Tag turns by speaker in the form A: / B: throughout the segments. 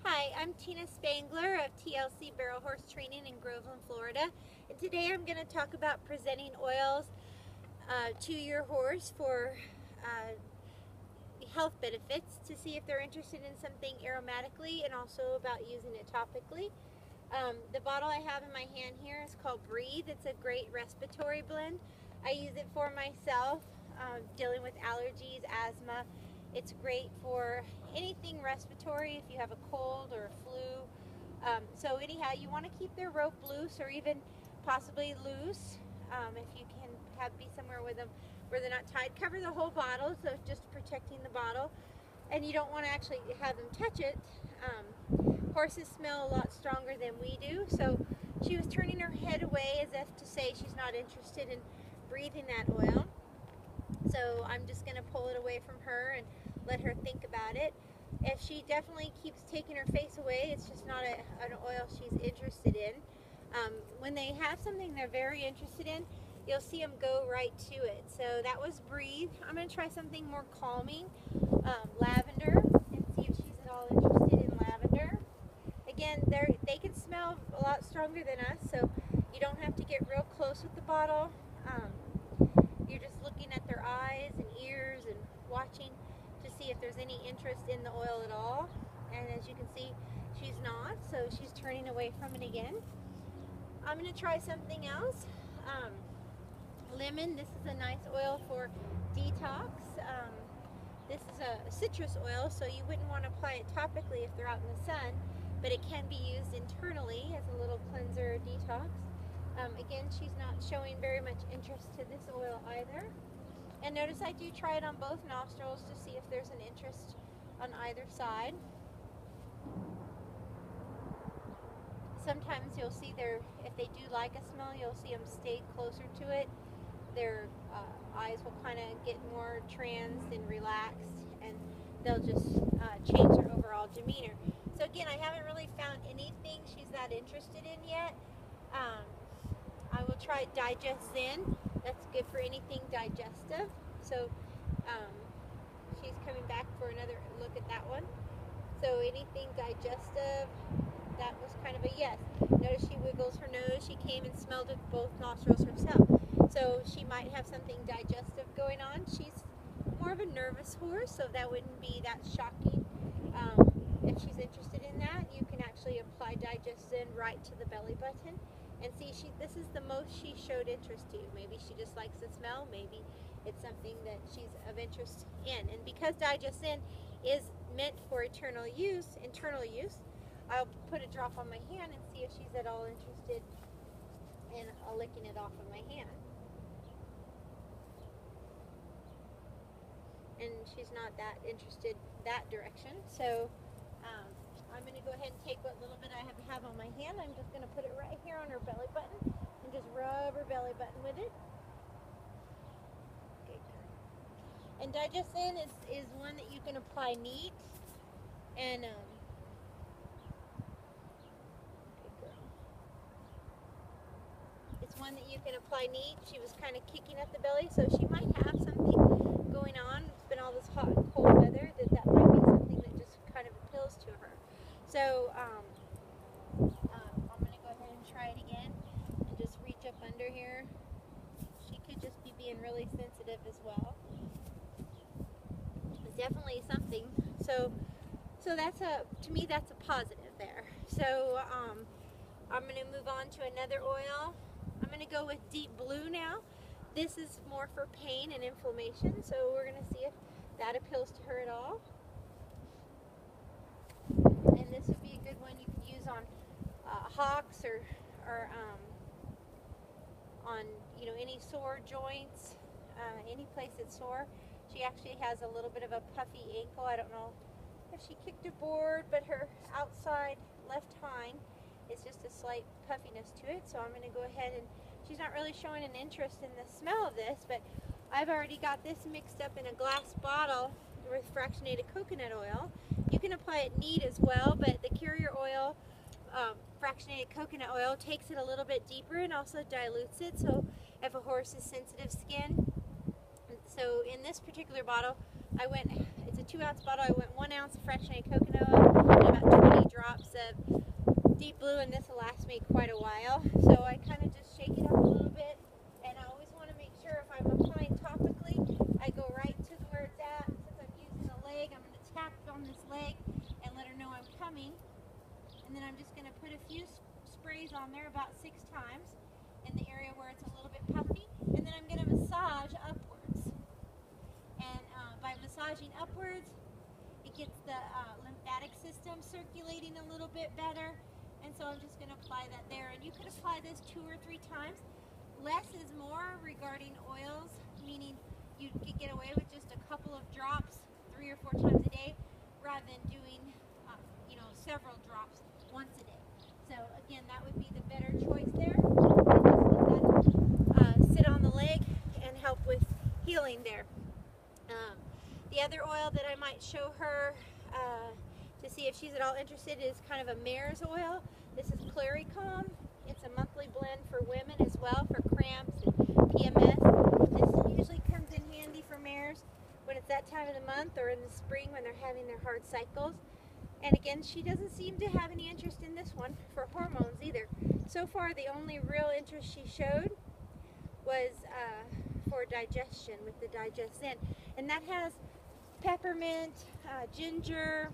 A: Hi, I'm Tina Spangler of TLC Barrel Horse Training in Groveland, Florida. And today I'm going to talk about presenting oils to your horse for health benefits, to see if they're interested in something aromatically, and also about using it topically. The bottle I have in my hand here is called Breathe. It's a great respiratory blend. I use it for myself, dealing with allergies, asthma. It's great for anything respiratory, if you have a cold or a flu. So anyhow, you want to keep their rope loose, or even possibly loose, if you can be somewhere with them where they're not tied. Cover the whole bottle, so just protecting the bottle. And you don't want to actually have them touch it. Horses smell a lot stronger than we do, so she was turning her head away as if to say she's not interested in breathing that oil. So I'm just going to pull it away from her and let her think about it. If she definitely keeps taking her face away, it's just not an oil she's interested in. When they have something they're very interested in, you'll see them go right to it. So that was Breathe. I'm going to try something more calming, lavender, and see if she's at all interested in lavender. Again, they can smell a lot stronger than us, so you don't have to get real close with the bottle. You're just looking at their eyes and ears and watching to see if there's any interest in the oil at all. And as you can see, she's not, so she's turning away from it again. I'm going to try something else. Lemon. This is a nice oil for detox. This is a citrus oil, so you wouldn't want to apply it topically if they're out in the sun, but it can be used internally as a little cleanser detox. Again, she's not showing very much interest to this oil either. And notice I do try it on both nostrils to see if there's an interest on either side. Sometimes you'll see if they do like a smell, you'll see them stay closer to it. Their eyes will kind of get more transed and relaxed, and they'll just change their overall demeanor. So again, I haven't really found anything she's that interested in yet. I will try Digest Zen. That's good for anything digestive. So she's coming back for another look at that one. So anything digestive, that was kind of a yes. Notice she wiggles her nose. She came and smelled with both nostrils herself. So she might have something digestive going on. She's more of a nervous horse, so that wouldn't be that shocking. If she's interested in that, you can actually apply Digest Zen right to the belly button. And see, this is the most she showed interest to. Maybe she just likes the smell. Maybe it's something that she's of interest in. And because Digest Zen is meant for internal use, I'll put a drop on my hand and see if she's at all interested in licking it off of my hand. And she's not that interested that direction. So I'm going to go ahead and take what little bit I have on my hand. I'm just going to put it right here on her belly button and just rub her belly button with it. Okay, good. And Digest Zen is one that you can apply neat. And it's one that you can apply neat. She was kind of kicking at the belly, so she might have something going on. It's been all this hot and cold weather that might be something that just kind of appeals to her. So I'm going to go ahead and try it again and just reach up under here. She could just be being really sensitive as well. It's definitely something. So that's to me that's a positive there. So I'm going to move on to another oil. I'm going to go with Deep Blue now. This is more for pain and inflammation, so we're going to see if that appeals to her at all. And this would be a good one you could use on hocks or on any sore joints, any place that's sore. She actually has a little bit of a puffy ankle. I don't know if she kicked a board, but her outside left hind is just a slight puffiness to it. So I'm going to go ahead and she's not really showing an interest in the smell of this, but I've already got this mixed up in a glass bottle with fractionated coconut oil. You can apply it neat as well, but the carrier oil, fractionated coconut oil, takes it a little bit deeper and also dilutes it. So if a horse is sensitive skin, So in this particular bottle, it's a 2-ounce bottle, I went 1 ounce of fractionated coconut oil and about 20 drops of Deep Blue, and this will last me quite a while. So I kind of just shake it up a little bit, and I always want to make sure if I'm applying topically, I go right to where it's at. Since I'm using the leg, I'm going to tap on this leg and let her know I'm coming. And then I'm just going to put a few sprays on there, about 6 times, in the area where it's a little bit puffy. And then I'm going to massage upwards. And by massaging upwards, it gets the lymphatic system circulating a little bit better. And so I'm just going to apply that there. And you could apply this 2 or 3 times. Less is more regarding oils, meaning you could get away with just a couple of drops 3 or 4 times a day, rather than doing several drops once a day. So again, that would be the better choice there. Just let that sit on the leg and help with healing there. The other oil that I might show her to see if she's at all interested is kind of a mare's oil. This is Claricalm. It's a monthly blend for women as well, for cramps and PMS. This usually comes in handy for mares when it's that time of the month, or in the spring when they're having their hard cycles. And again, she doesn't seem to have any interest in this one for hormones either. So far, the only real interest she showed was for digestion with the Digest-Zen. And that has peppermint, ginger,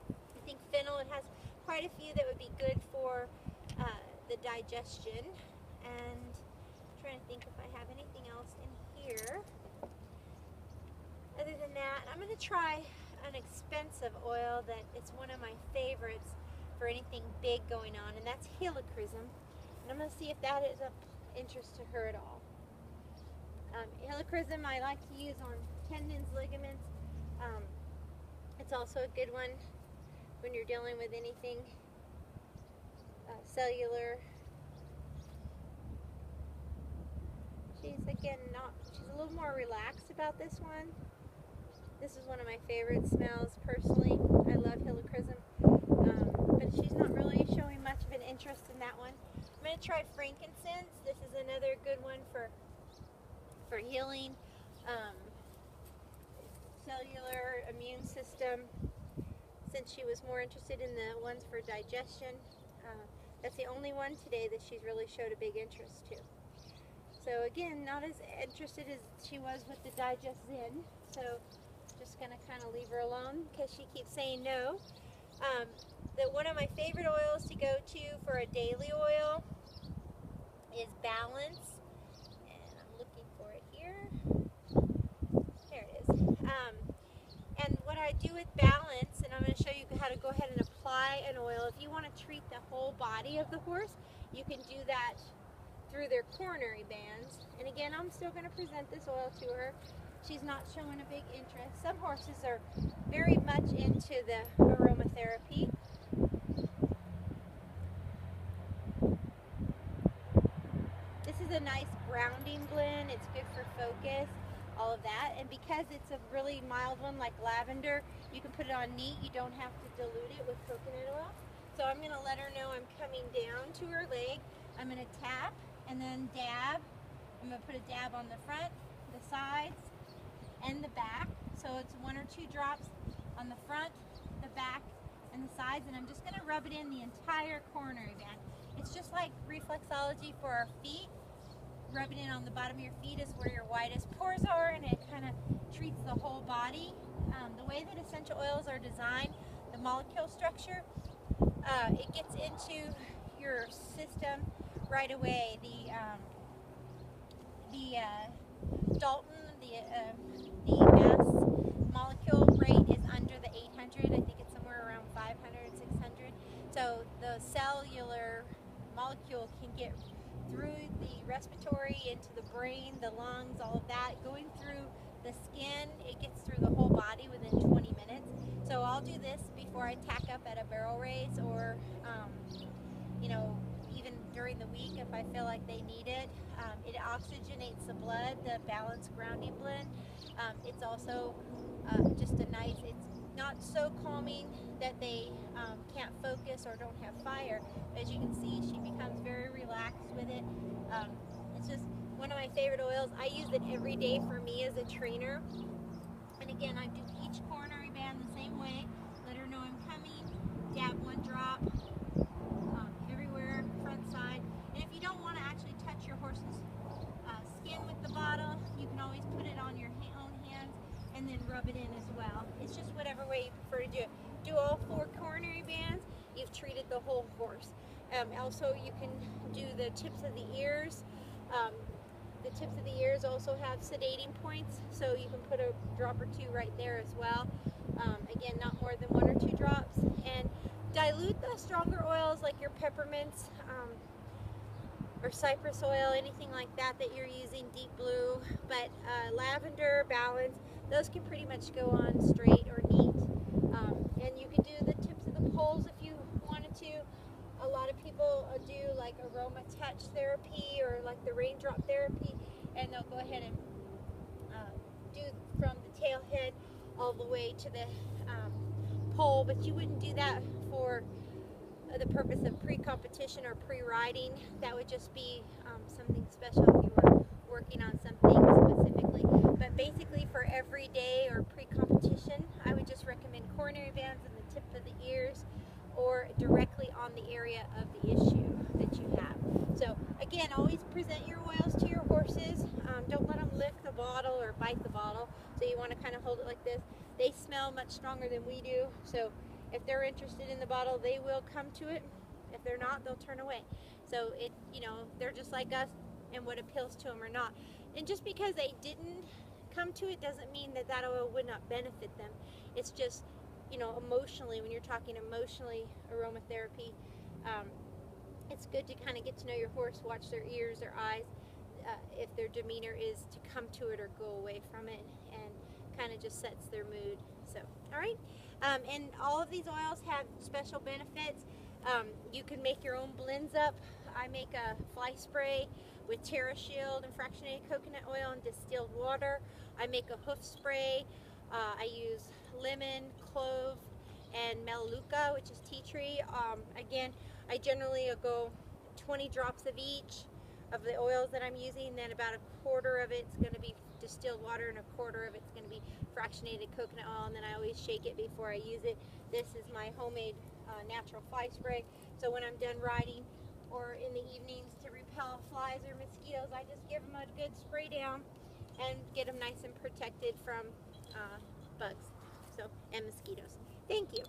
A: I think fennel. It has quite a few that would be good for the digestion. And I'm trying to think if I have anything else in here. Other than that, I'm going to try an expensive oil that it's one of my favorites for anything big going on, and that's helichrysum. And I'm going to see if that is of interest to her at all. Helichrysum I like to use on tendons, ligaments. It's also a good one when you're dealing with anything cellular. She's a little more relaxed about this one. This is one of my favorite smells personally. I love helichrysum, but she's not really showing much of an interest in that one. I'm going to try frankincense. This is another good one for healing, cellular, immune system. Since she was more interested in the ones for digestion, that's the only one today that she's really showed a big interest to. So again, not as interested as she was with the Digest-Zen. So just going to kind of leave her alone because she keeps saying no. One of my favorite oils to go to for a daily oil is Balance. And I'm looking for it here. There it is. And what I do with Balance, and I'm going to show you how to go ahead and apply an oil. If you want to treat the whole body of the horse, you can do that through their coronary bands. And again, I'm still going to present this oil to her. She's not showing a big interest. Some horses are very much into the aromatherapy. This is a nice grounding blend. It's good for focus, all of that. And because it's a really mild one like lavender, you can put it on neat. You don't have to dilute it with coconut oil. So I'm going to let her know I'm coming down to her leg. I'm going to tap and then dab. I'm going to put a dab on the front, the sides, and the back. So it's 1 or 2 drops on the front, the back, and the sides, and I'm just going to rub it in the entire coronary band. It's just like reflexology for our feet. Rubbing it on the bottom of your feet is where your widest pores are, and it kind of treats the whole body. The way that essential oils are designed, the molecule structure, it gets into your system right away. The Dalton, the mass molecule rate is under the 800. I think it's somewhere around 500, 600. So the cellular molecule can get through the respiratory, into the brain, the lungs, all of that. Going through the skin, it gets through the whole body within 20 minutes. So I'll do this before I tack up at a barrel race, or even during the week if I feel like they need it. It oxygenates the blood, the Balance grounding blend. It's also just a nice, it's not so calming that they can't focus or don't have fire. As you can see, she becomes very relaxed with it. It's just one of my favorite oils. I use it every day for me as a trainer. And again, I do each coronary band the same way. Let her know I'm coming. Dab 1 drop everywhere, front side. And if you don't want to actually touch your horse's skin with the bottle, you can always put it on your own hands and then rub it in as well. It's just whatever way you prefer to do it. Do all 4 coronary bands, you've treated the whole horse. Also, you can do the tips of the ears. The tips of the ears also have sedating points, so you can put a drop or 2 right there as well. Again, not more than 1 or 2 drops. And dilute the stronger oils like your peppermints or cypress oil, anything like that that you're using, deep blue. But lavender, balance, those can pretty much go on straight or neat. And you can do the tips of the poles if you wanted to. A lot of people do like aroma touch therapy or like the raindrop therapy, and they'll go ahead and do from the tail head all the way to the pole, but you wouldn't do that for the purpose of pre-competition or pre-riding. That would just be something special if you were working on something specifically. But basically for every day or pre-competition, I would just recommend coronary bands in the tip of the ears or directly on the area of the issue that you have. So again, always present your oils to your horses. Don't let them lick the bottle or bite the bottle. So you want to kind of hold it like this. They smell much stronger than we do. So if they're interested in the bottle, they will come to it. If they're not, they'll turn away. So it, you know, they're just like us and what appeals to them or not. And just because they didn't come to it doesn't mean that that oil would not benefit them. It's just, you know, emotionally, when you're talking emotionally aromatherapy, it's good to kind of get to know your horse, watch their ears, their eyes, if their demeanor is to come to it or go away from it, and kind of just sets their mood. So, all right. And all of these oils have special benefits. You can make your own blends up. I make a fly spray with TerraShield and fractionated coconut oil and distilled water. I make a hoof spray. I use lemon, clove, and melaleuca, which is tea tree. Again, I generally go 20 drops of each of the oils that I'm using, then about a quarter of it's going to be distilled water and a quarter of it's going to be fractionated coconut oil, and then I always shake it before I use it. This is my homemade natural fly spray, so when I'm done riding or in the evenings to repel flies or mosquitoes, I just give them a good spray down and get them nice and protected from bugs and mosquitoes. Thank you.